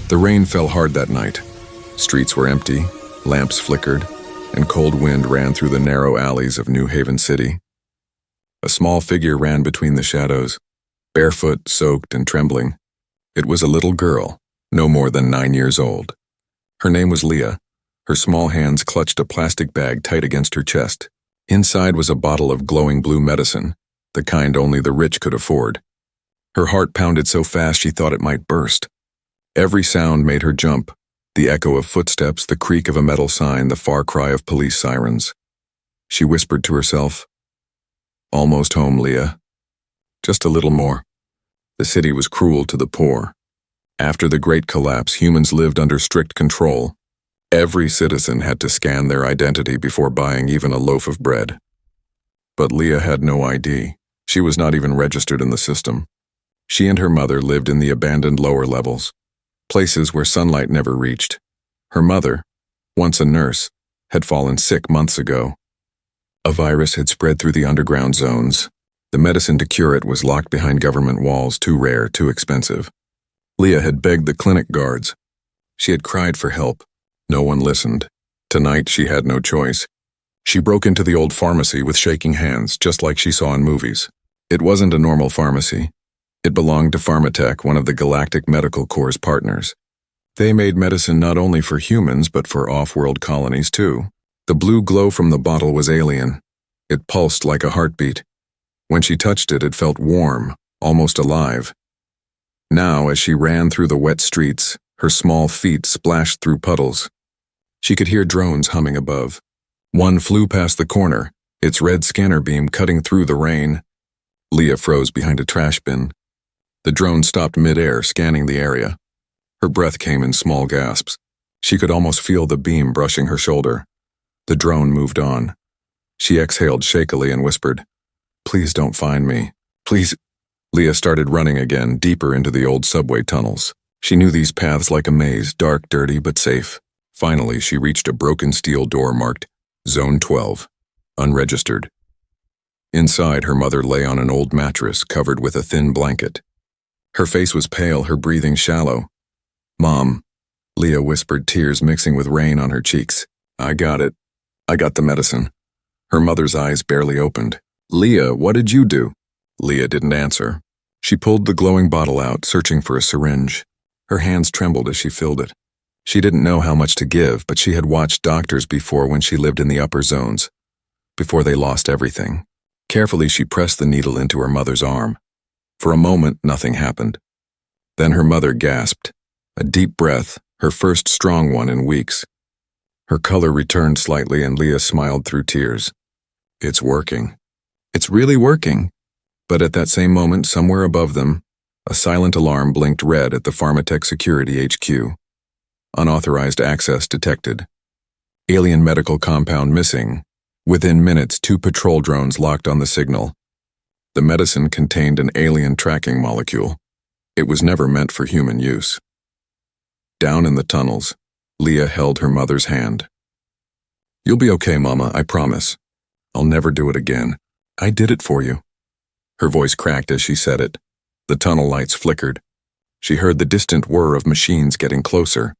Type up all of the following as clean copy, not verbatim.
The rain fell hard that night. Streets were empty, lamps flickered, and cold wind ran through the narrow alleys of New Haven City. A small figure ran between the shadows, barefoot, soaked, and trembling. It was a little girl, no more than 9 years old. Her name was Leah. Her small hands clutched a plastic bag tight against her chest. Inside was a bottle of glowing blue medicine, the kind only the rich could afford. Her heart pounded so fast she thought it might burst. Every sound made her jump, the echo of footsteps, the creak of a metal sign, the far cry of police sirens. She whispered to herself, "Almost home, Leah. Just a little more." The city was cruel to the poor. After the Great Collapse, humans lived under strict control. Every citizen had to scan their identity before buying even a loaf of bread. But Leah had no ID. She was not even registered in the system. She and her mother lived in the abandoned lower levels, places where sunlight never reached. Her mother, once a nurse, had fallen sick months ago. A virus had spread through the underground zones. The medicine to cure it was locked behind government walls, too rare, too expensive. Leah had begged the clinic guards. She had cried for help. No one listened. Tonight she had no choice. She broke into the old pharmacy with shaking hands, just like she saw in movies. It wasn't a normal pharmacy. It belonged to Pharmatech, one of the Galactic Medical Corps' partners. They made medicine not only for humans, but for off-world colonies too. The blue glow from the bottle was alien. It pulsed like a heartbeat. When she touched it, it felt warm, almost alive. Now, as she ran through the wet streets, her small feet splashed through puddles. She could hear drones humming above. One flew past the corner, its red scanner beam cutting through the rain. Leah froze behind a trash bin. The drone stopped mid-air, scanning the area. Her breath came in small gasps. She could almost feel the beam brushing her shoulder. The drone moved on. She exhaled shakily and whispered, "Please don't find me. Please." Leah started running again, deeper into the old subway tunnels. She knew these paths like a maze, dark, dirty, but safe. Finally, she reached a broken steel door marked Zone 12, unregistered. Inside, her mother lay on an old mattress covered with a thin blanket. Her face was pale, her breathing shallow. "Mom," Leah whispered, tears mixing with rain on her cheeks. "I got it. I got the medicine." Her mother's eyes barely opened. "Leah, what did you do?" Leah didn't answer. She pulled the glowing bottle out, searching for a syringe. Her hands trembled as she filled it. She didn't know how much to give, but she had watched doctors before when she lived in the upper zones, before they lost everything. Carefully, she pressed the needle into her mother's arm. For a moment, nothing happened. Then her mother gasped. A deep breath, her first strong one in weeks. Her color returned slightly and Leah smiled through tears. "It's working. It's really working." But at that same moment, somewhere above them, a silent alarm blinked red at the Pharmatech Security HQ. Unauthorized access detected. Alien medical compound missing. Within minutes, 2 patrol drones locked on the signal. The medicine contained an alien tracking molecule. It was never meant for human use. Down in the tunnels, Leah held her mother's hand. "You'll be okay, Mama, I promise. I'll never do it again. I did it for you." Her voice cracked as she said it. The tunnel lights flickered. She heard the distant whir of machines getting closer.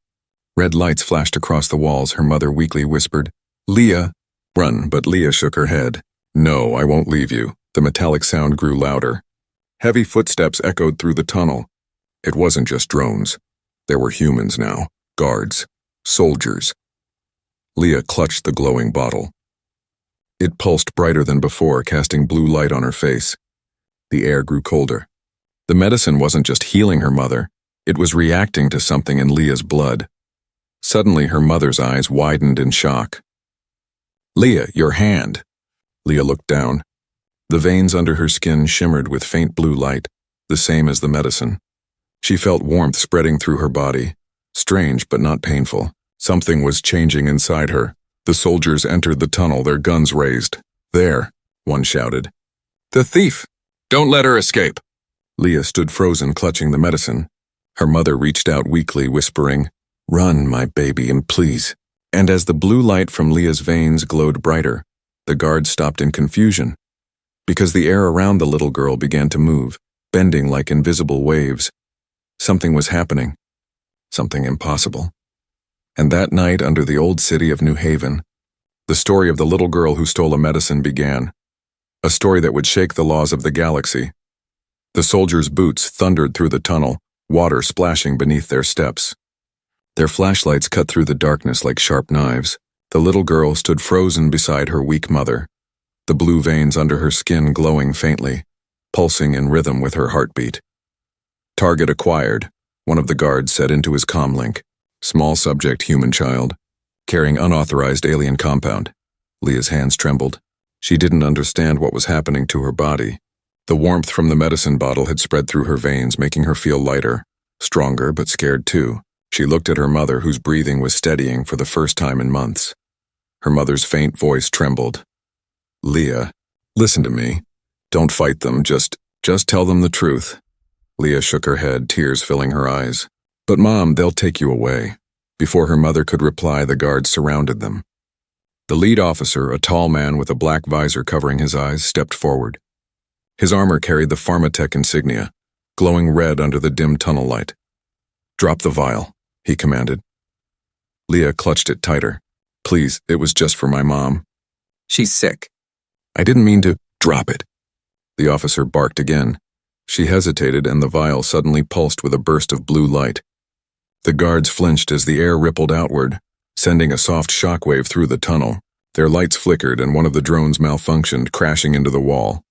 Red lights flashed across the walls. Her mother weakly whispered, "Leah, run," but Leah shook her head. "No, I won't leave you." The metallic sound grew louder. Heavy footsteps echoed through the tunnel. It wasn't just drones. There were humans now, guards, soldiers. Leah clutched the glowing bottle. It pulsed brighter than before, casting blue light on her face. The air grew colder. The medicine wasn't just healing her mother, it was reacting to something in Leah's blood. Suddenly, her mother's eyes widened in shock. "Leah, your hand." Leah looked down. The veins under her skin shimmered with faint blue light, the same as the medicine. She felt warmth spreading through her body. Strange, but not painful. Something was changing inside her. The soldiers entered the tunnel, their guns raised. "There," one shouted. "The thief! Don't let her escape!" Leah stood frozen, clutching the medicine. Her mother reached out weakly, whispering, "Run, my baby, and please." And as the blue light from Leah's veins glowed brighter, the guards stopped in confusion, because the air around the little girl began to move, bending like invisible waves. Something was happening. something impossible. And that night under the old city of New Haven, the story of the little girl who stole a medicine began, a story that would shake the laws of the galaxy. The soldiers' boots thundered through the tunnel, water splashing beneath their steps. Their flashlights cut through the darkness like sharp knives. The little girl stood frozen beside her weak mother, the blue veins under her skin glowing faintly, pulsing in rhythm with her heartbeat. Target acquired, one of the guards said into his comlink. Small subject human child, carrying unauthorized alien compound. Leah's hands trembled. She didn't understand what was happening to her body. The warmth from the medicine bottle had spread through her veins, making her feel lighter, stronger but scared too. She looked at her mother, whose breathing was steadying for the first time in months. Her mother's faint voice trembled. Leah, listen to me. Don't fight them, just tell them the truth. Leah shook her head, tears filling her eyes. But Mom, they'll take you away. Before her mother could reply, the guards surrounded them. The lead officer, a tall man with a black visor covering his eyes, stepped forward. His armor carried the Pharmatech insignia, glowing red under the dim tunnel light. Drop the vial, he commanded. Leah clutched it tighter. Please, it was just for my mom. She's sick. I didn't mean to. Drop it. The officer barked again. She hesitated, and the vial suddenly pulsed with a burst of blue light. The guards flinched as the air rippled outward, sending a soft shockwave through the tunnel. Their lights flickered, and one of the drones malfunctioned, crashing into the wall.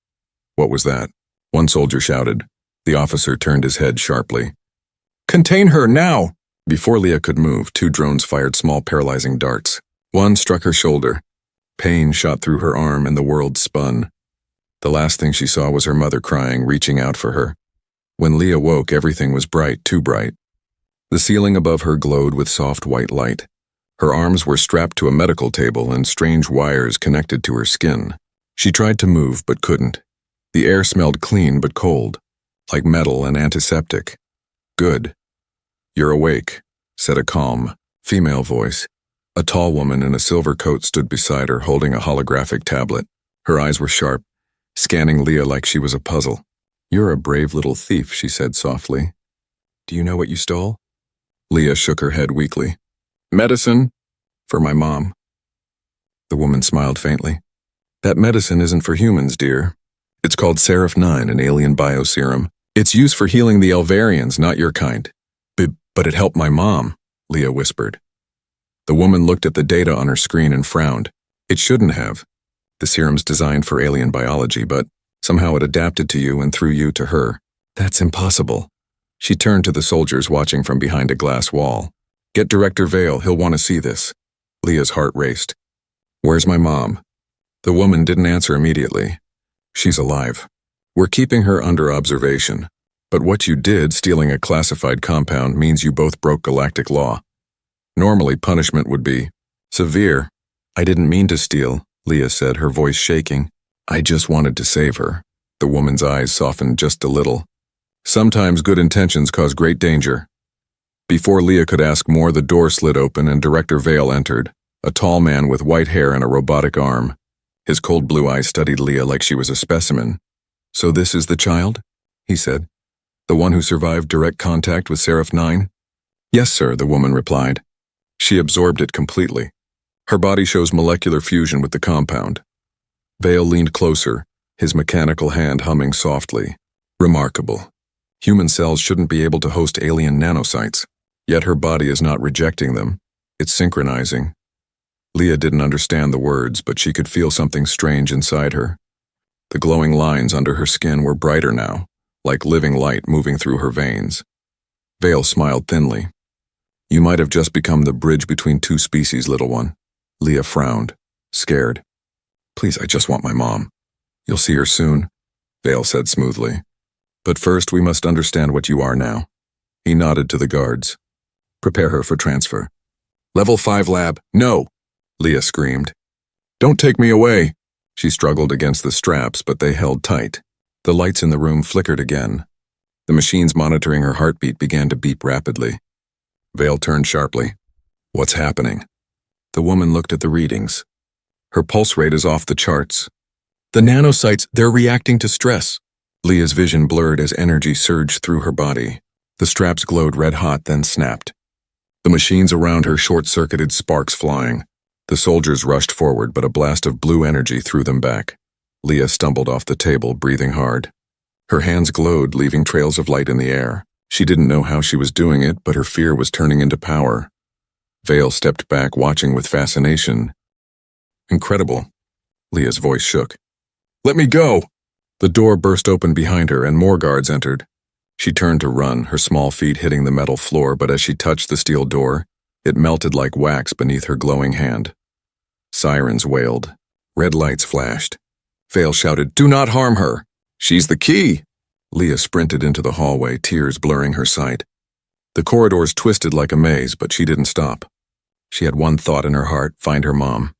What was that? One soldier shouted. The officer turned his head sharply. Contain her, now! Before Leah could move, 2 drones fired small paralyzing darts. One struck her shoulder. Pain shot through her arm, and the world spun. The last thing she saw was her mother crying, reaching out for her. When Leah woke, everything was bright, too bright. The ceiling above her glowed with soft white light. Her arms were strapped to a medical table, and strange wires connected to her skin. She tried to move, but couldn't. The air smelled clean but cold, like metal and antiseptic. Good. You're awake, said a calm, female voice. A tall woman in a silver coat stood beside her, holding a holographic tablet. Her eyes were sharp, scanning Leah like she was a puzzle. You're a brave little thief, she said softly. Do you know what you stole? Leah shook her head weakly. Medicine? For my mom. The woman smiled faintly. That medicine isn't for humans, dear. It's called Seraph 9, an alien bioserum. It's used for healing the Elvarians, not your kind. But it helped my mom, Leah whispered. The woman looked at the data on her screen and frowned. It shouldn't have. The serum's designed for alien biology, but somehow it adapted to you and through you to her. That's impossible. She turned to the soldiers watching from behind a glass wall. Get Director Vale, he'll want to see this. Leah's heart raced. Where's my mom? The woman didn't answer immediately. She's alive. We're keeping her under observation. But what you did, stealing a classified compound, means you both broke galactic law. Normally, punishment would be severe. I didn't mean to steal, Leah said, her voice shaking. I just wanted to save her. The woman's eyes softened just a little. Sometimes good intentions cause great danger. Before Leah could ask more, the door slid open and Director Vale entered, a tall man with white hair and a robotic arm. His cold blue eyes studied Leah like she was a specimen. So this is the child? He said. The one who survived direct contact with Seraph 9? Yes, sir, the woman replied. She absorbed it completely. Her body shows molecular fusion with the compound. Vale leaned closer, his mechanical hand humming softly. Remarkable. Human cells shouldn't be able to host alien nanocytes, yet her body is not rejecting them. It's synchronizing. Leah didn't understand the words, but she could feel something strange inside her. The glowing lines under her skin were brighter now, like living light moving through her veins. Vale smiled thinly. You might have just become the bridge between 2 species, little one. Leah frowned, scared. Please, I just want my mom. You'll see her soon, Vale said smoothly. But first we must understand what you are now. He nodded to the guards. Prepare her for transfer. Level 5 lab, no! Leah screamed. Don't take me away! She struggled against the straps, but they held tight. The lights in the room flickered again. The machines monitoring her heartbeat began to beep rapidly. Vale turned sharply. What's happening? The woman looked at the readings. Her pulse rate is off the charts. The nanocytes, they're reacting to stress. Leah's vision blurred as energy surged through her body. The straps glowed red hot, then snapped. The machines around her short-circuited, sparks flying. The soldiers rushed forward, but a blast of blue energy threw them back. Leah stumbled off the table, breathing hard. Her hands glowed, leaving trails of light in the air. She didn't know how she was doing it, but her fear was turning into power. Vale stepped back, watching with fascination. Incredible. Leah's voice shook. Let me go! The door burst open behind her, and more guards entered. She turned to run, her small feet hitting the metal floor, but as she touched the steel door, it melted like wax beneath her glowing hand. Sirens wailed. Red lights flashed. Vale shouted, "Do not harm her! She's the key!" Leah sprinted into the hallway, tears blurring her sight. The corridors twisted like a maze, but she didn't stop. She had one thought in her heart: find her mom.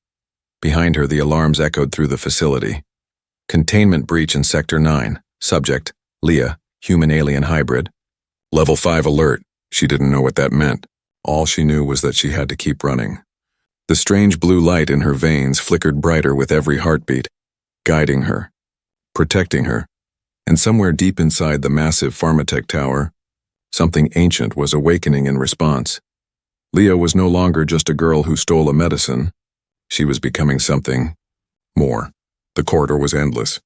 Behind her, the alarms echoed through the facility. Containment breach in Sector 9. Subject, Leah, human-alien hybrid. Level 5 alert. She didn't know what that meant. All she knew was that she had to keep running. The strange blue light in her veins flickered brighter with every heartbeat, guiding her, protecting her. And somewhere deep inside the massive Pharmatech tower, something ancient was awakening in response. Leah was no longer just a girl who stole a medicine. She was becoming something more. The corridor was endless.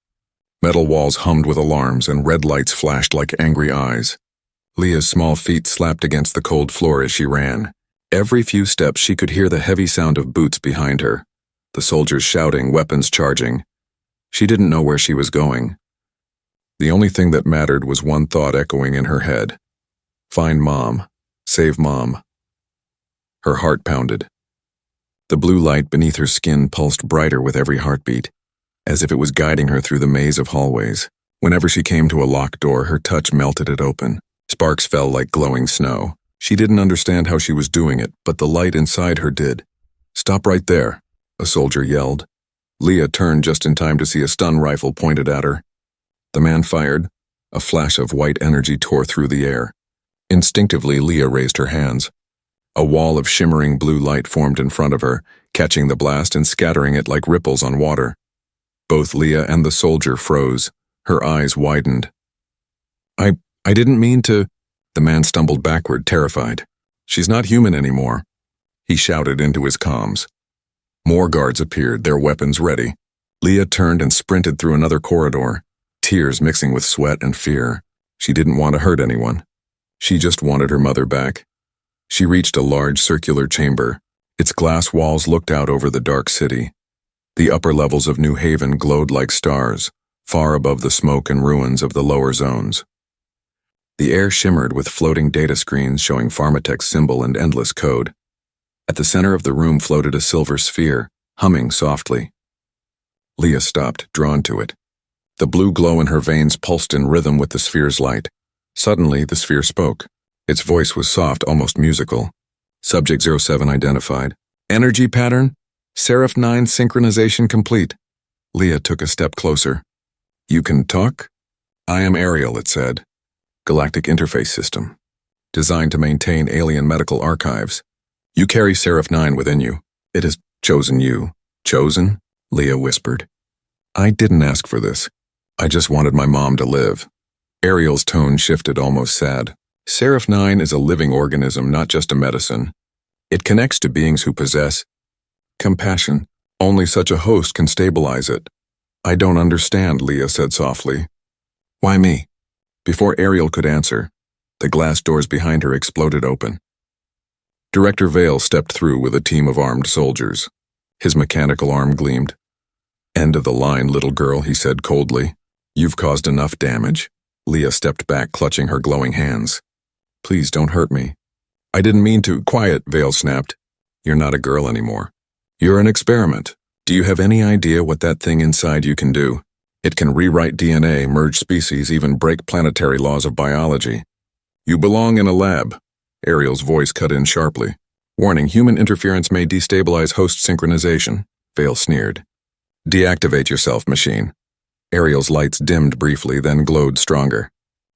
Metal walls hummed with alarms, and red lights flashed like angry eyes. Leah's small feet slapped against the cold floor as she ran. Every few steps she could hear the heavy sound of boots behind her, the soldiers shouting, weapons charging. She didn't know where she was going. The only thing that mattered was one thought echoing in her head. Find Mom. Save Mom. Her heart pounded. The blue light beneath her skin pulsed brighter with every heartbeat, as if it was guiding her through the maze of hallways. Whenever she came to a locked door, her touch melted it open. Sparks fell like glowing snow. She didn't understand how she was doing it, but the light inside her did. Stop right there, a soldier yelled. Leah turned just in time to see a stun rifle pointed at her. The man fired. A flash of white energy tore through the air. Instinctively, Leah raised her hands. A wall of shimmering blue light formed in front of her, catching the blast and scattering it like ripples on water. Both Leah and the soldier froze. Her eyes widened. I didn't mean to... The man stumbled backward, terrified. She's not human anymore. He shouted into his comms. More guards appeared, their weapons ready. Leah turned and sprinted through another corridor, tears mixing with sweat and fear. She didn't want to hurt anyone. She just wanted her mother back. She reached a large circular chamber. Its glass walls looked out over the dark city. The upper levels of New Haven glowed like stars, far above the smoke and ruins of the lower zones. The air shimmered with floating data screens showing Pharmatech's symbol and endless code. At the center of the room floated a silver sphere, humming softly. Leah stopped, drawn to it. The blue glow in her veins pulsed in rhythm with the sphere's light. Suddenly, the sphere spoke. Its voice was soft, almost musical. Subject 07 identified. Energy pattern? Seraph 9 synchronization complete. Leah took a step closer. You can talk? I am Ariel, it said. Galactic Interface System. Designed to maintain alien medical archives. You carry Seraph 9 within you. It has chosen you. Chosen? Leah whispered. I didn't ask for this. I just wanted my mom to live. Ariel's tone shifted, almost sad. Seraph 9 is a living organism, not just a medicine. It connects to beings who possess compassion. Only such a host can stabilize it. I don't understand, Leah said softly. Why me? Before Ariel could answer, the glass doors behind her exploded open. Director Vale stepped through with a team of armed soldiers. His mechanical arm gleamed. End of the line, little girl, he said coldly. You've caused enough damage. Leah stepped back, clutching her glowing hands. Please don't hurt me. I didn't mean to. Quiet, Vale snapped. You're not a girl anymore. You're an experiment. Do you have any idea what that thing inside you can do? It can rewrite DNA, merge species, even break planetary laws of biology. You belong in a lab. Ariel's voice cut in sharply. Warning, human interference may destabilize host synchronization. Vale sneered. Deactivate yourself, machine. Ariel's lights dimmed briefly, then glowed stronger.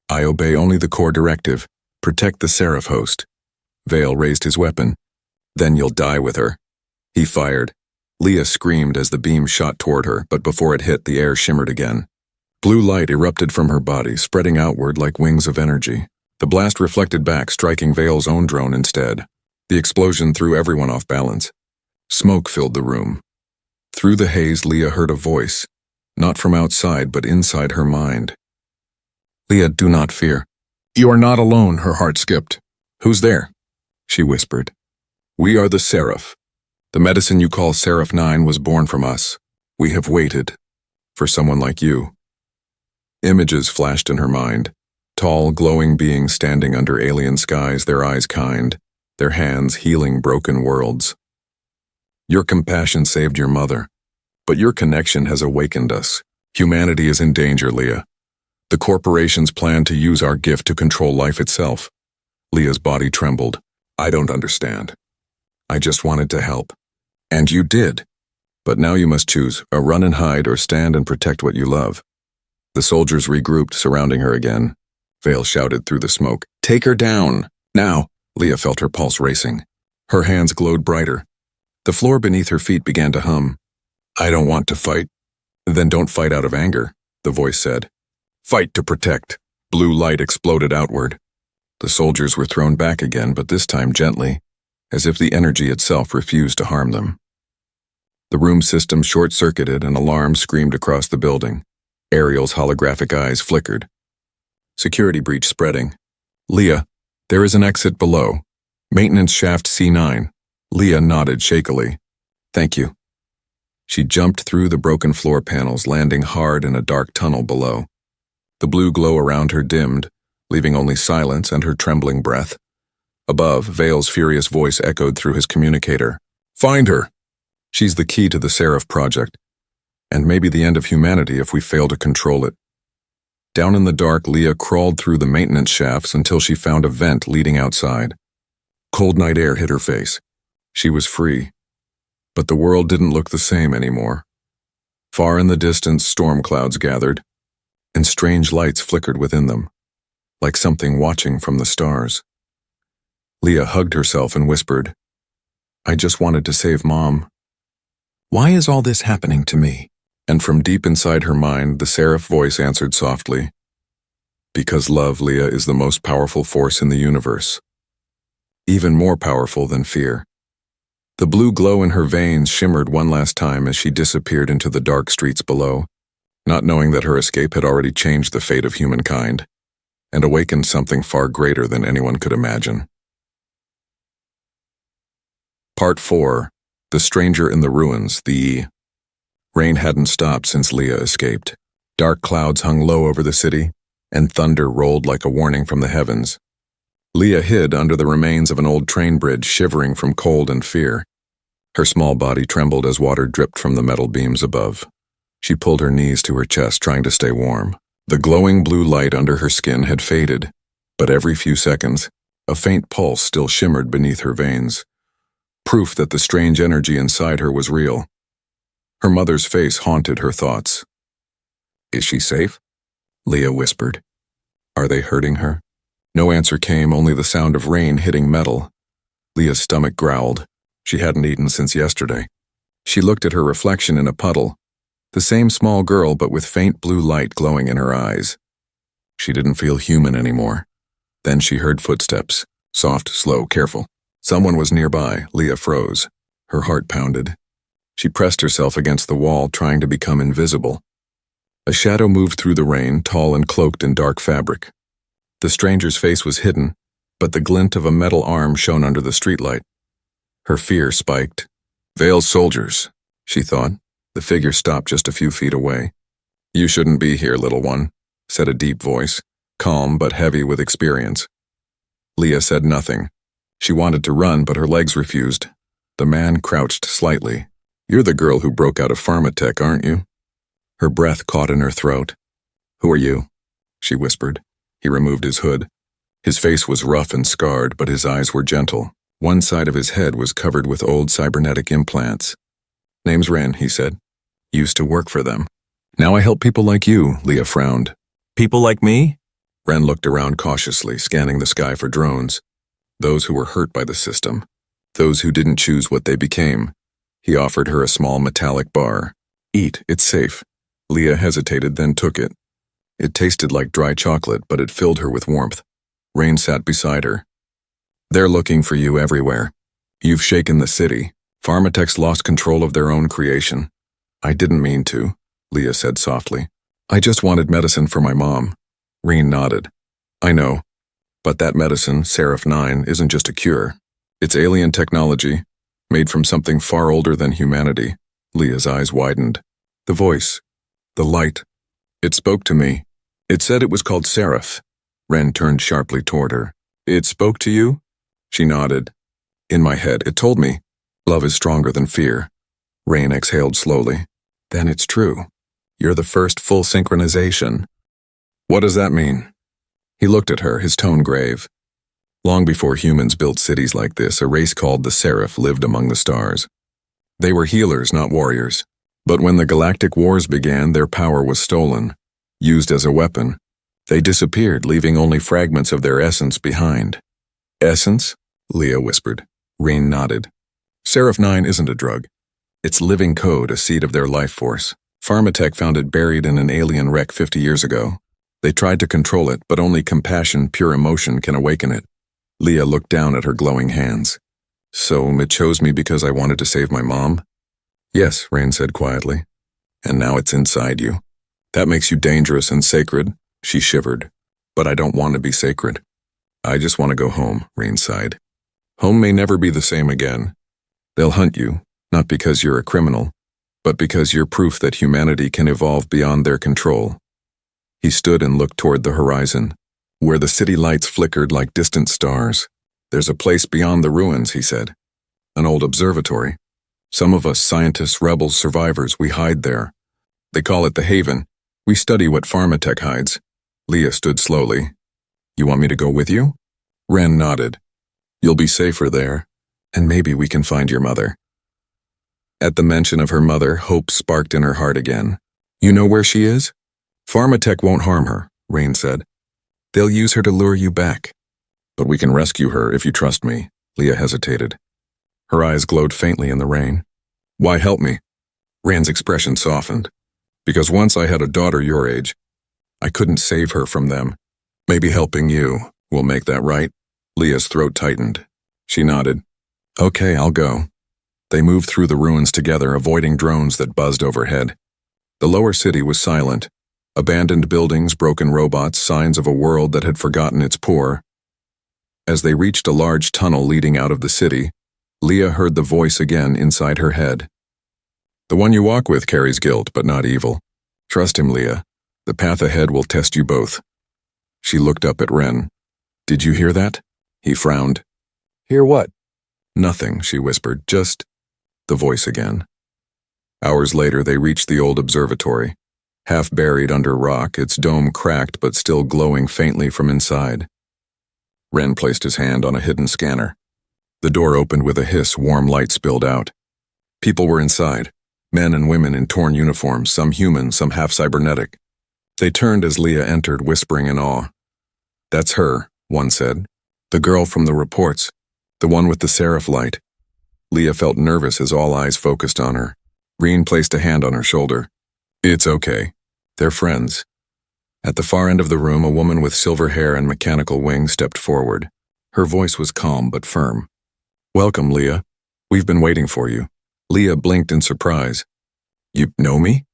I obey only the core directive. Protect the Seraph host. Vale raised his weapon. Then you'll die with her. He fired. Leah screamed as the beam shot toward her, but before it hit, the air shimmered again. Blue light erupted from her body, spreading outward like wings of energy. The blast reflected back, striking Vale's own drone instead. The explosion threw everyone off balance. Smoke filled the room. Through the haze, Leah heard a voice, not from outside but inside her mind. "Leah, do not fear." "You are not alone," her heart skipped. "Who's there?" she whispered. "We are the Seraph. The medicine you call Seraph 9 was born from us. We have waited for someone like you." Images flashed in her mind. Tall, glowing beings standing under alien skies, their eyes kind, their hands healing broken worlds. "Your compassion saved your mother, but your connection has awakened us. Humanity is in danger, Leah. The corporations plan to use our gift to control life itself." Leah's body trembled. "I don't understand. I just wanted to help. And you did. But now you must choose, a run and hide or stand and protect what you love." The soldiers regrouped, surrounding her again. Vale shouted through the smoke, "Take her down, now!" Leah felt her pulse racing. Her hands glowed brighter. The floor beneath her feet began to hum. "I don't want to fight." "Then don't fight out of anger," the voice said. "Fight to protect." Blue light exploded outward. The soldiers were thrown back again, but this time gently, as if the energy itself refused to harm them. The room system short-circuited and alarms screamed across the building. Ariel's holographic eyes flickered. Security breach spreading. "Leah, there is an exit below. Maintenance shaft C9. Leah nodded shakily. "Thank you." She jumped through the broken floor panels, landing hard in a dark tunnel below. The blue glow around her dimmed, leaving only silence and her trembling breath. Above, Vale's furious voice echoed through his communicator. "Find her! She's the key to the Seraph project, and maybe the end of humanity if we fail to control it." Down in the dark, Leah crawled through the maintenance shafts until she found a vent leading outside. Cold night air hit her face. She was free. But the world didn't look the same anymore. Far in the distance, storm clouds gathered, and strange lights flickered within them, like something watching from the stars. Leah hugged herself and whispered, "I just wanted to save Mom. Why is all this happening to me?" And from deep inside her mind, the Seraph voice answered softly, "Because love, Leah, is the most powerful force in the universe. Even more powerful than fear." The blue glow in her veins shimmered one last time as she disappeared into the dark streets below, not knowing that her escape had already changed the fate of humankind and awakened something far greater than anyone could imagine. Part 4. The Stranger in the Ruins, the Rain hadn't stopped since Leah escaped. Dark clouds hung low over the city, and thunder rolled like a warning from the heavens. Leah hid under the remains of an old train bridge, shivering from cold and fear. Her small body trembled as water dripped from the metal beams above. She pulled her knees to her chest, trying to stay warm. The glowing blue light under her skin had faded, but every few seconds, a faint pulse still shimmered beneath her veins. Proof that the strange energy inside her was real. Her mother's face haunted her thoughts. "Is she safe?" Leah whispered. "Are they hurting her?" No answer came, only the sound of rain hitting metal. Leah's stomach growled. She hadn't eaten since yesterday. She looked at her reflection in a puddle, the same small girl but with faint blue light glowing in her eyes. She didn't feel human anymore. Then she heard footsteps, soft, slow, careful. Someone was nearby. Leah froze. Her heart pounded. She pressed herself against the wall, trying to become invisible. A shadow moved through the rain, tall and cloaked in dark fabric. The stranger's face was hidden, but the glint of a metal arm shone under the streetlight. Her fear spiked. "Vale's soldiers," she thought. The figure stopped just a few feet away. "You shouldn't be here, little one," said a deep voice, calm but heavy with experience. Leah said nothing. She wanted to run, but her legs refused. The man crouched slightly. "You're the girl who broke out of pharmatech, aren't you?" Her breath caught in her throat. "Who are you?" she whispered. He removed his hood. His face was rough and scarred, but his eyes were gentle. One side of his head was covered with old cybernetic implants. "Name's Ren," he said. "Used to work for them. Now I help people like you," Leah frowned. "People like me?" Ren looked around cautiously, scanning the sky for drones. Those who were hurt by the system. Those who didn't choose what they became. He offered her a small metallic bar. "Eat, it's safe." Leah hesitated, then took it. It tasted like dry chocolate, but it filled her with warmth. Rain sat beside her. "They're looking for you everywhere." You've shaken the city. Pharmatech's lost control of their own creation. I didn't mean to, Leah said softly. I just wanted medicine for my mom. Reen nodded. I know. But that medicine, Seraph 9, isn't just a cure. It's alien technology, made from something far older than humanity. Leah's eyes widened. The voice. The light. It spoke to me. It said it was called Seraph. Ren turned sharply toward her. It spoke to you? She nodded. In my head, it told me, love is stronger than fear. Rain exhaled slowly. Then it's true. You're the first full synchronization. What does that mean? He looked at her, his tone grave. Long before humans built cities like this, a race called the Seraph lived among the stars. They were healers, not warriors. But when the Galactic Wars began, their power was stolen. Used as a weapon. They disappeared, leaving only fragments of their essence behind. Essence? Leah whispered. Rain nodded. Seraph 9 isn't a drug. It's living code, a seed of their life force. Pharmatech found it buried in an alien wreck 50 years ago. They tried to control it, but only compassion, pure emotion can awaken it. Leah looked down at her glowing hands. So it chose me because I wanted to save my mom? Yes, Rain said quietly. And now it's inside you. That makes you dangerous and sacred, she shivered. But I don't want to be sacred. I just want to go home, Rain sighed. Home may never be the same again. They'll hunt you, not because you're a criminal, but because you're proof that humanity can evolve beyond their control. He stood and looked toward the horizon, where the city lights flickered like distant stars. There's a place beyond the ruins, he said. An old observatory. Some of us scientists, rebels, survivors, we hide there. They call it the Haven. We study what Pharmatech hides. Leah stood slowly. You want me to go with you? Ren nodded. You'll be safer there, and maybe we can find your mother. At the mention of her mother, hope sparked in her heart again. You know where she is? Pharmatech won't harm her, Rain said. They'll use her to lure you back. But we can rescue her if you trust me, Leah hesitated. Her eyes glowed faintly in the rain. Why help me? Rand's expression softened. Because once I had a daughter your age, I couldn't save her from them. Maybe helping you will make that right. Leah's throat tightened. She nodded. Okay, I'll go. They moved through the ruins together, avoiding drones that buzzed overhead. The lower city was silent. Abandoned buildings, broken robots, signs of a world that had forgotten its poor. As they reached a large tunnel leading out of the city, Leah heard the voice again inside her head. The one you walk with carries guilt, but not evil. Trust him, Leah. The path ahead will test you both. She looked up at Ren. Did you hear that? He frowned. Hear what? Nothing, she whispered, just the voice again. Hours later, they reached the old observatory. Half buried under rock, its dome cracked but still glowing faintly from inside. Ren placed his hand on a hidden scanner. The door opened with a hiss, warm light spilled out. People were inside, men and women in torn uniforms, some human, some half-cybernetic. They turned as Leah entered, whispering in awe. That's her, one said. The girl from the reports, the one with the seraph light. Leah felt nervous as all eyes focused on her. Reen placed a hand on her shoulder. It's okay. They're friends. At the far end of the room, a woman with silver hair and mechanical wings stepped forward. Her voice was calm but firm. Welcome, Leah. We've been waiting for you. Leah blinked in surprise. You know me?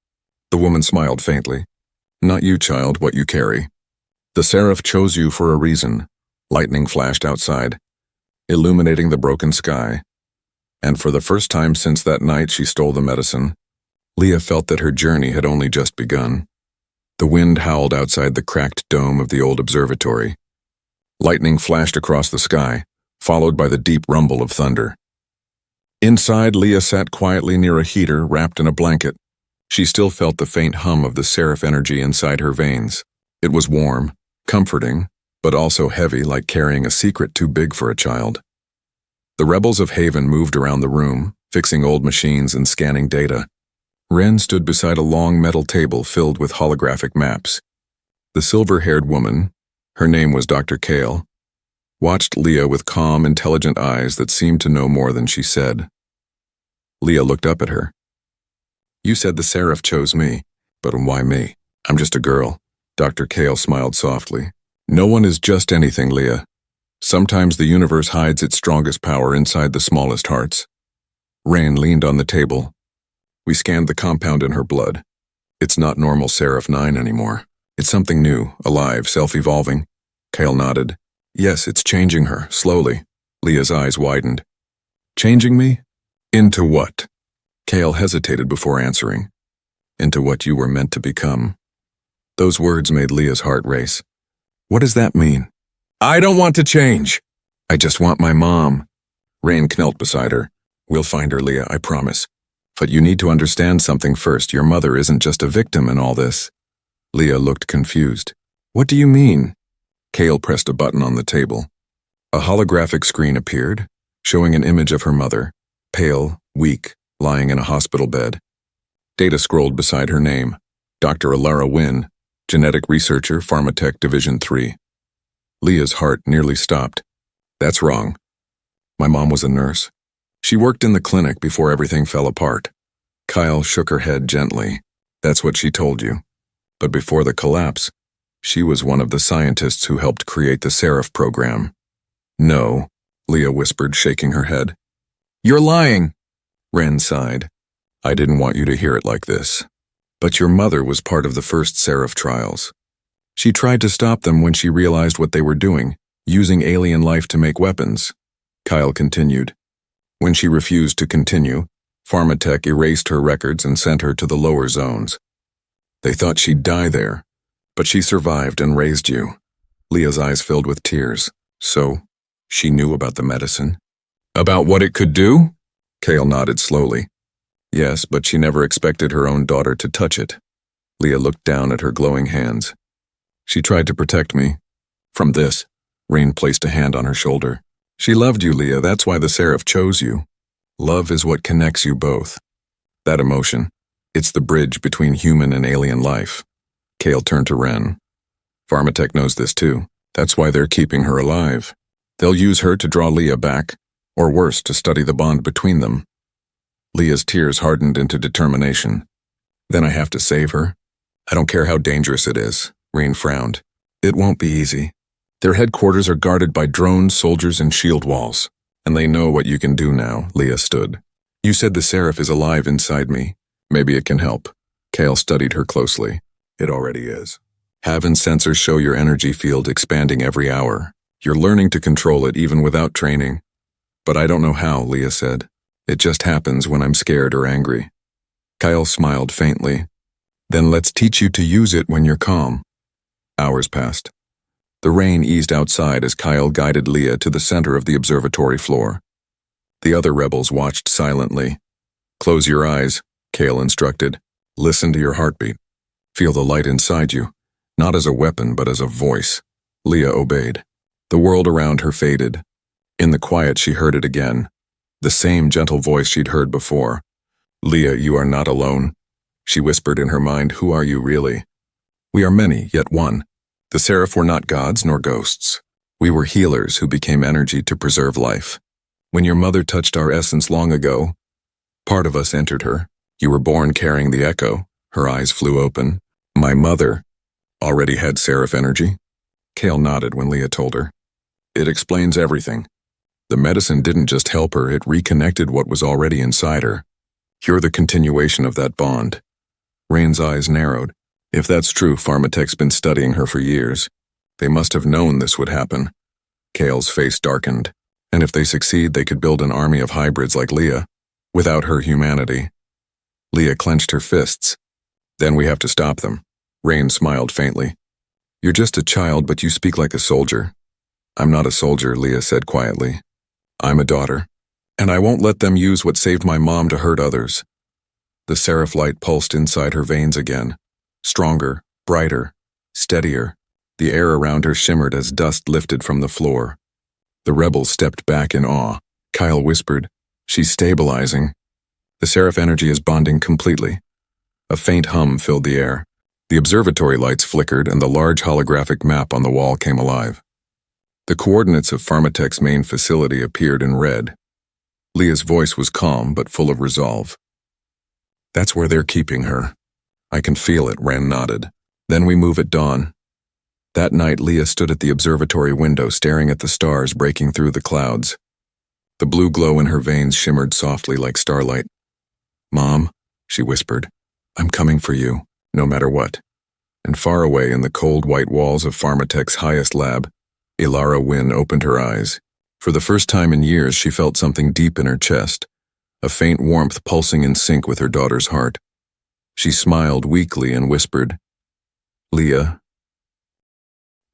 The woman smiled faintly. Not you, child, what you carry. The seraph chose you for a reason. Lightning flashed outside, illuminating the broken sky. And for the first time since that night she stole the medicine, Leah felt that her journey had only just begun. The wind howled outside the cracked dome of the old observatory. Lightning flashed across the sky, followed by the deep rumble of thunder. Inside, Leah sat quietly near a heater, wrapped in a blanket. She still felt the faint hum of the seraph energy inside her veins. It was warm, comforting, but also heavy, like carrying a secret too big for a child. The rebels of Haven moved around the room, fixing old machines and scanning data. Ren stood beside a long metal table filled with holographic maps. The silver-haired woman, her name was Dr. Kale, watched Leah with calm, intelligent eyes that seemed to know more than she said. Leah looked up at her. You said the seraph chose me, but why me? I'm just a girl. Dr. Kale smiled softly. No one is just anything, Leah. Sometimes the universe hides its strongest power inside the smallest hearts. Rain leaned on the table. We scanned the compound in her blood. It's not normal Seraph 9 anymore. It's something new, alive, self-evolving. Kyle nodded. Yes, it's changing her, slowly. Leah's eyes widened. Changing me? Into what? Kale hesitated before answering. Into what you were meant to become. Those words made Leah's heart race. What does that mean? I don't want to change. I just want my mom. Rain knelt beside her. We'll find her, Leah, I promise. But you need to understand something first. Your mother isn't just a victim in all this. Leah looked confused. What do you mean? Kale pressed a button on the table. A holographic screen appeared, showing an image of her mother, pale, weak, lying in a hospital bed. Data scrolled beside her name, Dr. Alara Wynn, genetic researcher, Pharmatech Division 3. Leah's heart nearly stopped. That's wrong. My mom was a nurse. She worked in the clinic before everything fell apart. Kyle shook her head gently. That's what she told you. But before the collapse, she was one of the scientists who helped create the Seraph program. No, Leah whispered, shaking her head. You're lying. Ren sighed. I didn't want you to hear it like this. But your mother was part of the first Seraph trials. She tried to stop them when she realized what they were doing, using alien life to make weapons. Kyle continued. When she refused to continue, Pharmatech erased her records and sent her to the lower zones. They thought she'd die there, but she survived and raised you. Leah's eyes filled with tears. So, she knew about the medicine? About what it could do? Kale nodded slowly. Yes, but she never expected her own daughter to touch it. Leah looked down at her glowing hands. She tried to protect me. From this, Rain placed a hand on her shoulder. She loved you, Leah, that's why the Seraph chose you. Love is what connects you both. That emotion, it's the bridge between human and alien life. Kale turned to Ren. Pharmatech knows this too. That's why they're keeping her alive. They'll use her to draw Leah back, or worse, to study the bond between them. Leah's tears hardened into determination. Then I have to save her? I don't care how dangerous it is, Rain frowned. It won't be easy. Their headquarters are guarded by drones, soldiers, and shield walls. And they know what you can do now, Leah stood. You said the Seraph is alive inside me. Maybe it can help. Kale studied her closely. It already is. Haven sensors show your energy field expanding every hour. You're learning to control it even without training. But I don't know how, Leah said. It just happens when I'm scared or angry. Kyle smiled faintly. Then let's teach you to use it when you're calm. Hours passed. The rain eased outside as Kyle guided Leah to the center of the observatory floor. The other rebels watched silently. Close your eyes, Kale instructed. Listen to your heartbeat. Feel the light inside you, not as a weapon but as a voice. Leah obeyed. The world around her faded. In the quiet she heard it again. The same gentle voice she'd heard before. Leah, you are not alone. She whispered in her mind, who are you really? We are many, yet one. The Seraph were not gods nor ghosts. We were healers who became energy to preserve life. When your mother touched our essence long ago, part of us entered her. You were born carrying the echo. Her eyes flew open. My mother already had Seraph energy. Kale nodded when Leah told her. It explains everything. The medicine didn't just help her, it reconnected what was already inside her. You're the continuation of that bond. Rain's eyes narrowed. If that's true, Pharmatech's been studying her for years. They must have known this would happen. Kale's face darkened. And if they succeed, they could build an army of hybrids like Leah, without her humanity. Leah clenched her fists. Then we have to stop them. Rain smiled faintly. You're just a child, but you speak like a soldier. I'm not a soldier, Leah said quietly. I'm a daughter. And I won't let them use what saved my mom to hurt others. The Seraph light pulsed inside her veins again. Stronger, brighter, steadier. The air around her shimmered as dust lifted from the floor. The rebels stepped back in awe. Kyle whispered, She's stabilizing. The Seraph energy is bonding completely. A faint hum filled the air. The observatory lights flickered and the large holographic map on the wall came alive. The coordinates of Pharmatech's main facility appeared in red. Leah's voice was calm but full of resolve. That's where they're keeping her. I can feel it, Ren nodded. Then we move at dawn. That night, Leah stood at the observatory window staring at the stars breaking through the clouds. The blue glow in her veins shimmered softly like starlight. "Mom," she whispered, "I'm coming for you, no matter what." And far away in the cold white walls of Pharmatech's highest lab, Ilara Wynne opened her eyes. For the first time in years, she felt something deep in her chest, a faint warmth pulsing in sync with her daughter's heart. She smiled weakly and whispered, "Leah."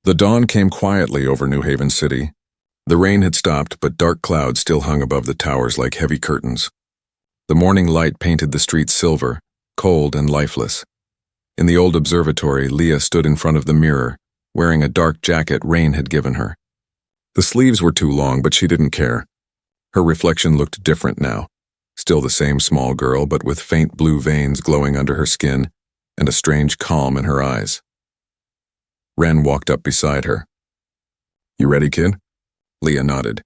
The dawn came quietly over New Haven City. The rain had stopped, but dark clouds still hung above the towers like heavy curtains. The morning light painted the streets silver, cold and lifeless. In the old observatory, Leah stood in front of the mirror, wearing a dark jacket Rain had given her. The sleeves were too long, but she didn't care. Her reflection looked different now. Still the same small girl, but with faint blue veins glowing under her skin and a strange calm in her eyes. Ren walked up beside her. "You ready, kid?" Leah nodded.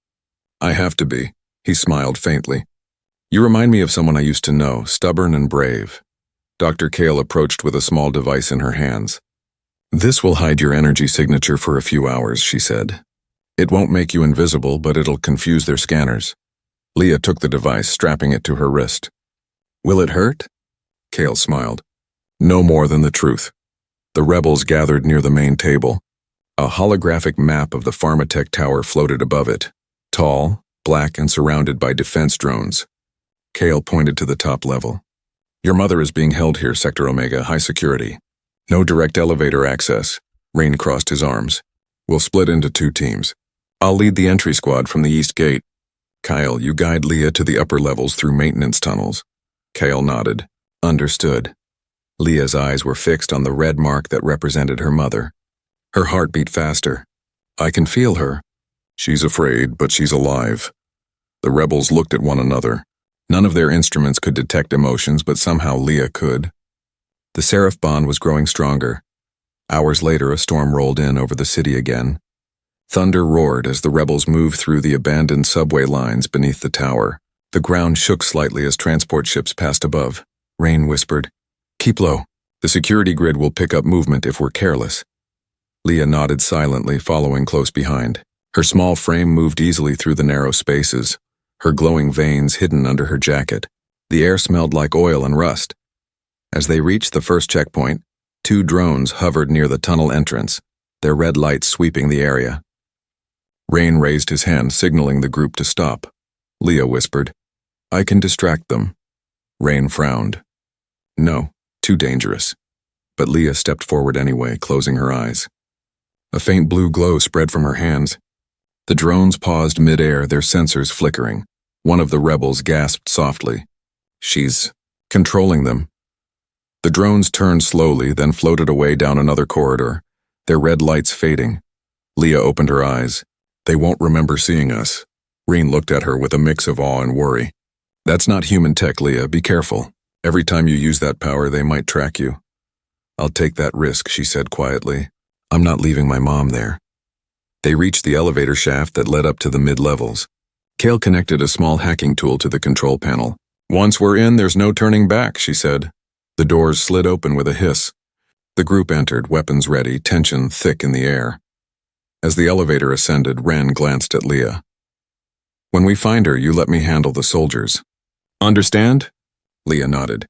"I have to be." He smiled faintly. "You remind me of someone I used to know, stubborn and brave." Dr. Kale approached with a small device in her hands. "This will hide your energy signature for a few hours," she said. "It won't make you invisible, but it'll confuse their scanners." Leah took the device, strapping it to her wrist. "Will it hurt?" Kale smiled. "No more than the truth." The rebels gathered near the main table. A holographic map of the Pharmatech tower floated above it, tall, black, and surrounded by defense drones. Kale pointed to the top level. "Your mother is being held here, Sector Omega, high security. No direct elevator access." Rain crossed his arms. "We'll split into 2 teams. I'll lead the entry squad from the east gate. Kyle, you guide Leah to the upper levels through maintenance tunnels." Kale nodded. "Understood." Leah's eyes were fixed on the red mark that represented her mother. Her heart beat faster. "I can feel her." "She's afraid, but she's alive." The rebels looked at one another. None of their instruments could detect emotions, but somehow Leah could. The Seraph bond was growing stronger. Hours later, a storm rolled in over the city again. Thunder roared as the rebels moved through the abandoned subway lines beneath the tower. The ground shook slightly as transport ships passed above. Rain whispered, "Keep low. The security grid will pick up movement if we're careless." Leah nodded silently, following close behind. Her small frame moved easily through the narrow spaces, her glowing veins hidden under her jacket. The air smelled like oil and rust. As they reached the first checkpoint, 2 drones hovered near the tunnel entrance, their red lights sweeping the area. Rain raised his hand, signaling the group to stop. Leah whispered, "I can distract them." Rain frowned. "No, too dangerous." But Leah stepped forward anyway, closing her eyes. A faint blue glow spread from her hands. The drones paused mid-air, their sensors flickering. One of the rebels gasped softly. "She's controlling them." The drones turned slowly, then floated away down another corridor, their red lights fading. Leah opened her eyes. "They won't remember seeing us." Rain looked at her with a mix of awe and worry. "That's not human tech, Leah. Be careful. Every time you use that power, they might track you." "I'll take that risk," she said quietly. "I'm not leaving my mom there." They reached the elevator shaft that led up to the mid-levels. Kale connected a small hacking tool to the control panel. "Once we're in, there's no turning back," she said. The doors slid open with a hiss. The group entered, weapons ready, tension thick in the air. As the elevator ascended, Ren glanced at Leah. "When we find her, you let me handle the soldiers." "Understand?" Leah nodded.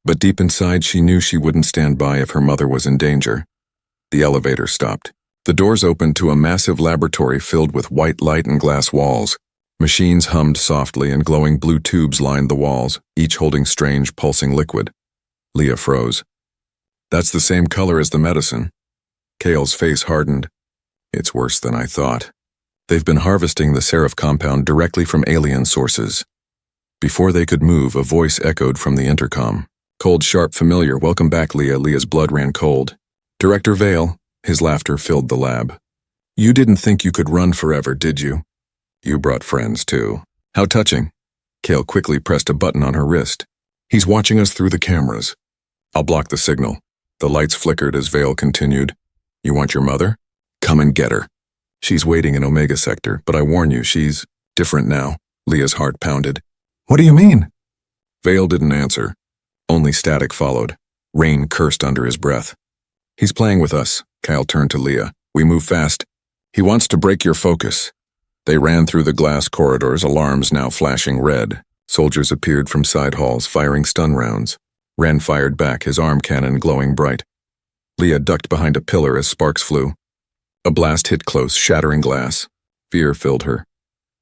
But deep inside, she knew she wouldn't stand by if her mother was in danger. The elevator stopped. The doors opened to a massive laboratory filled with white light and glass walls. Machines hummed softly and glowing blue tubes lined the walls, each holding strange, pulsing liquid. Leah froze. "That's the same color as the medicine." Kale's face hardened. "It's worse than I thought. They've been harvesting the Seraph compound directly from alien sources." Before they could move, a voice echoed from the intercom. Cold, sharp, familiar. "Welcome back, Leah." Leah's blood ran cold. "Director Vale." His laughter filled the lab. "You didn't think you could run forever, did you?" "You brought friends, too." "How touching." Kale quickly pressed a button on her wrist. "He's watching us through the cameras." "I'll block the signal." The lights flickered as Vale continued. "You want your mother? Come and get her. She's waiting in Omega Sector, but I warn you, she's different now." Leah's heart pounded. "What do you mean?" Vale didn't answer. Only static followed. Rain cursed under his breath. "He's playing with us." Kyle turned to Leah. We move fast. He wants to break your focus. They ran through the glass corridors, alarms now flashing red. Soldiers appeared from side halls, firing stun rounds. Ren fired back, his arm cannon glowing bright. Leah ducked behind a pillar as sparks flew. A blast hit close, shattering glass. Fear filled her.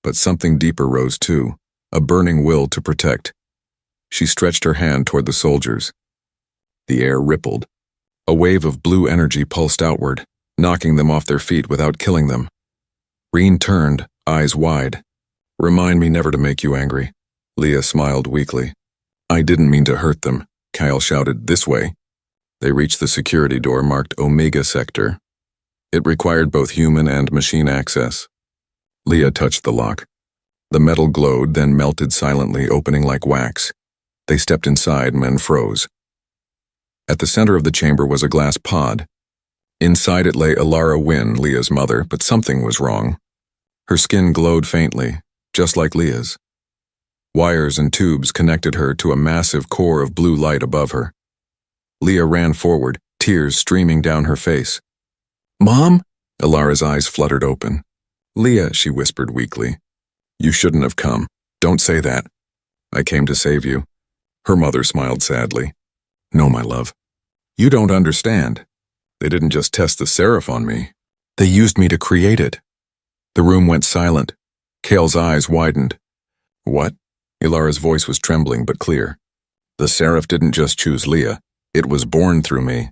But something deeper rose too, a burning will to protect. She stretched her hand toward the soldiers. The air rippled. A wave of blue energy pulsed outward, knocking them off their feet without killing them. Reen turned, eyes wide. "Remind me never to make you angry." Leah smiled weakly. "I didn't mean to hurt them," Kyle shouted, "this way." They reached the security door marked Omega Sector. It required both human and machine access. Leah touched the lock. The metal glowed, then melted silently, opening like wax. They stepped inside, men froze. At the center of the chamber was a glass pod. Inside it lay Alara Wynn, Leah's mother, but something was wrong. Her skin glowed faintly, just like Leah's. Wires and tubes connected her to a massive core of blue light above her. Leah ran forward, tears streaming down her face. "Mom?" Alara's eyes fluttered open. "Leah," she whispered weakly. "You shouldn't have come. Don't say that. I came to save you." Her mother smiled sadly. "No, my love. You don't understand. They didn't just test the Seraph on me. They used me to create it." The room went silent. Kale's eyes widened. "What?" Ilara's voice was trembling but clear. "The Seraph didn't just choose Leah. It was born through me.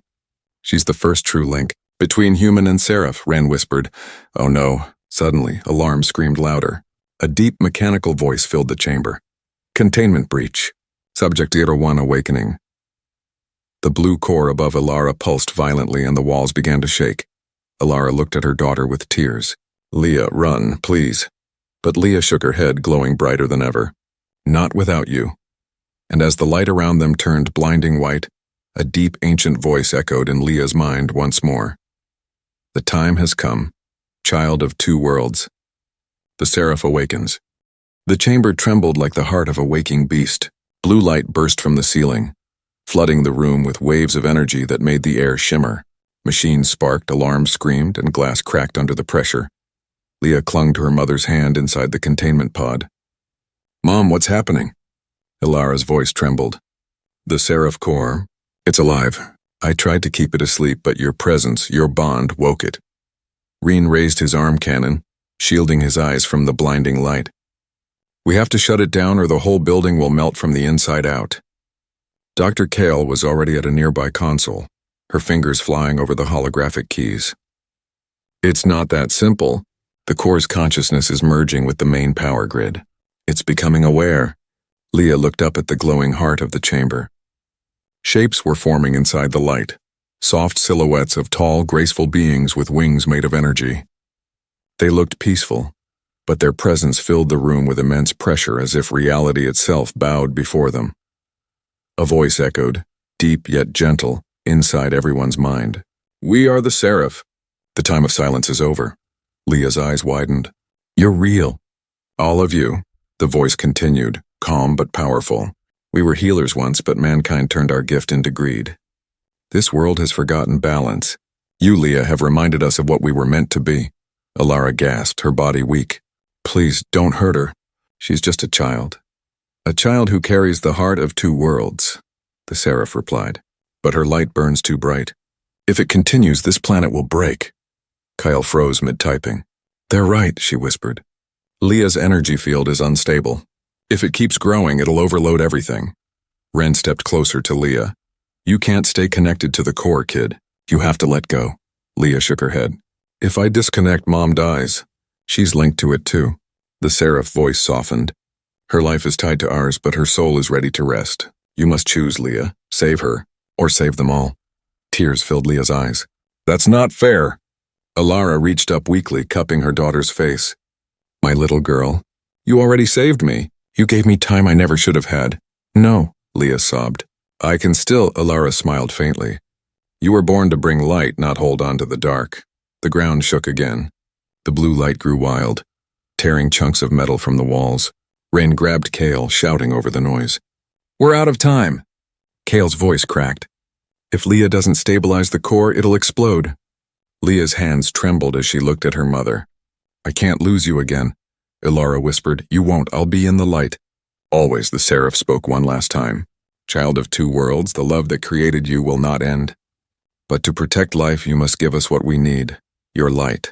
She's the first true link between human and Seraph," Ren whispered. "Oh no." Suddenly, alarm screamed louder. A deep mechanical voice filled the chamber. "Containment breach. Subject 01 awakening." The blue core above Alara pulsed violently and the walls began to shake. Alara looked at her daughter with tears. "Leah, run, please." But Leah shook her head, glowing brighter than ever. "Not without you." And as the light around them turned blinding white, a deep ancient voice echoed in Leah's mind once more. "The time has come, child of two worlds. The Seraph awakens." The chamber trembled like the heart of a waking beast. Blue light burst from the ceiling, flooding the room with waves of energy that made the air shimmer. Machines sparked, alarms screamed, and glass cracked under the pressure. Leah clung to her mother's hand inside the containment pod. "Mom, what's happening?" Ilara's voice trembled. "The Seraph core, it's alive. I tried to keep it asleep, but your presence, your bond, woke it." Reen raised his arm cannon, shielding his eyes from the blinding light. "We have to shut it down or the whole building will melt from the inside out." Dr. Kale was already at a nearby console, her fingers flying over the holographic keys. "It's not that simple. The core's consciousness is merging with the main power grid. It's becoming aware." Leah looked up at the glowing heart of the chamber. Shapes were forming inside the light, soft silhouettes of tall, graceful beings with wings made of energy. They looked peaceful, but their presence filled the room with immense pressure as if reality itself bowed before them. A voice echoed, deep yet gentle, inside everyone's mind. "We are the Seraph. The time of silence is over." Leah's eyes widened. "You're real. All of you," the voice continued, calm but powerful. "We were healers once, but mankind turned our gift into greed. This world has forgotten balance. You, Leah, have reminded us of what we were meant to be." Alara gasped, her body weak. "Please, don't hurt her. She's just a child. A child who carries the heart of two worlds," the Seraph replied. "But her light burns too bright. If it continues, this planet will break." Kyle froze mid-typing. "They're right," she whispered. "Leah's energy field is unstable. If it keeps growing, it'll overload everything." Ren stepped closer to Leah. "You can't stay connected to the core, kid. You have to let go." Leah shook her head. "If I disconnect, Mom dies. She's linked to it too." The Seraph voice softened. "Her life is tied to ours, but her soul is ready to rest. You must choose, Leah. Save her, or save them all." Tears filled Leah's eyes. "That's not fair." Alara reached up weakly, cupping her daughter's face. "My little girl, you already saved me. You gave me time I never should have had." "No," Leah sobbed. "I can still," Alara smiled faintly. "You were born to bring light, not hold on to the dark." The ground shook again. The blue light grew wild, tearing chunks of metal from the walls. Rain grabbed Kale, shouting over the noise. "We're out of time." Kale's voice cracked. "If Leah doesn't stabilize the core, it'll explode." Leah's hands trembled as she looked at her mother. "I can't lose you again," Ilara whispered. "You won't, I'll be in the light." "Always," the seraph spoke one last time. "Child of two worlds, the love that created you will not end. But to protect life, you must give us what we need, your light."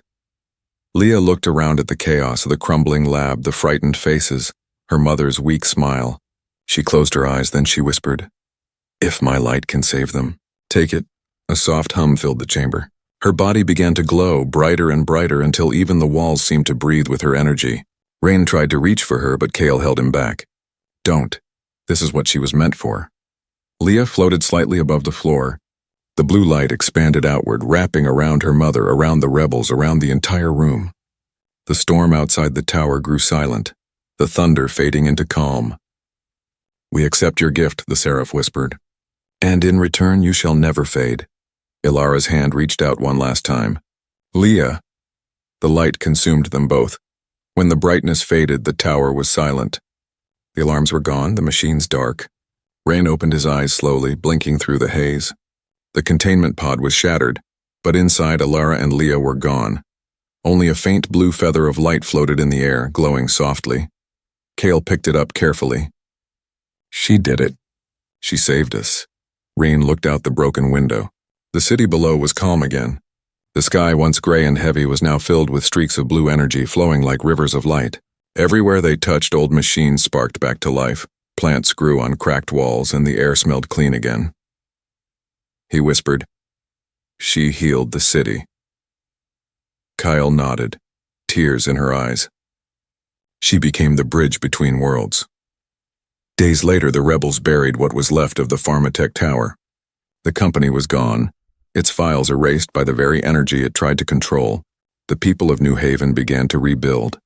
Leah looked around at the chaos of the crumbling lab, the frightened faces, her mother's weak smile. She closed her eyes, then she whispered, "If my light can save them, take it." A soft hum filled the chamber. Her body began to glow, brighter and brighter, until even the walls seemed to breathe with her energy. Rain tried to reach for her, but Kale held him back. "Don't. This is what she was meant for." Leah floated slightly above the floor. The blue light expanded outward, wrapping around her mother, around the rebels, around the entire room. The storm outside the tower grew silent, the thunder fading into calm. "We accept your gift," the seraph whispered. "And in return you shall never fade." Ilara's hand reached out one last time. "Leah!" The light consumed them both. When the brightness faded, the tower was silent. The alarms were gone, the machines dark. Rain opened his eyes slowly, blinking through the haze. The containment pod was shattered, but inside Ilara and Leah were gone. Only a faint blue feather of light floated in the air, glowing softly. Kale picked it up carefully. "She did it. She saved us." Rain looked out the broken window. The city below was calm again. The sky, once gray and heavy, was now filled with streaks of blue energy flowing like rivers of light. Everywhere they touched, old machines sparked back to life. Plants grew on cracked walls, and the air smelled clean again. He whispered, "She healed the city." Kyle nodded, tears in her eyes. She became the bridge between worlds. Days later, the rebels buried what was left of the Pharmatech Tower. The company was gone, its files erased by the very energy it tried to control. The people of New Haven began to rebuild,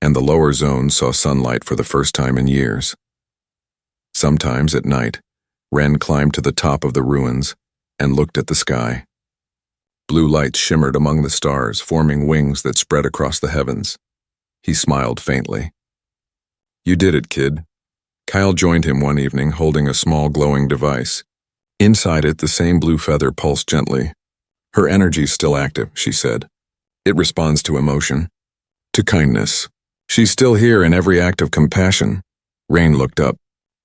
and the lower zones saw sunlight for the first time in years. Sometimes at night, Ren climbed to the top of the ruins and looked at the sky. Blue lights shimmered among the stars, forming wings that spread across the heavens. He smiled faintly. "You did it, kid." Kyle joined him one evening, holding a small glowing device. Inside it, the same blue feather pulsed gently. "Her energy's still active," she said. "It responds to emotion, to kindness. She's still here in every act of compassion." Rain looked up.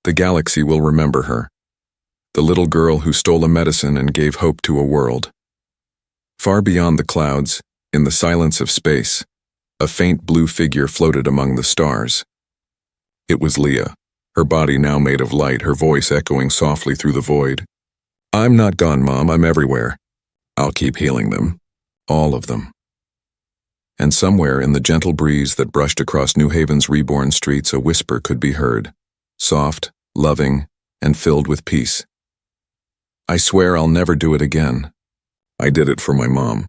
"The galaxy will remember her. The little girl who stole a medicine and gave hope to a world." Far beyond the clouds, in the silence of space, a faint blue figure floated among the stars. It was Leah, her body now made of light, her voice echoing softly through the void. "I'm not gone, Mom, I'm everywhere. I'll keep healing them. All of them." And somewhere in the gentle breeze that brushed across New Haven's reborn streets, a whisper could be heard, soft, loving, and filled with peace. "I swear I'll never do it again. I did it for my mom."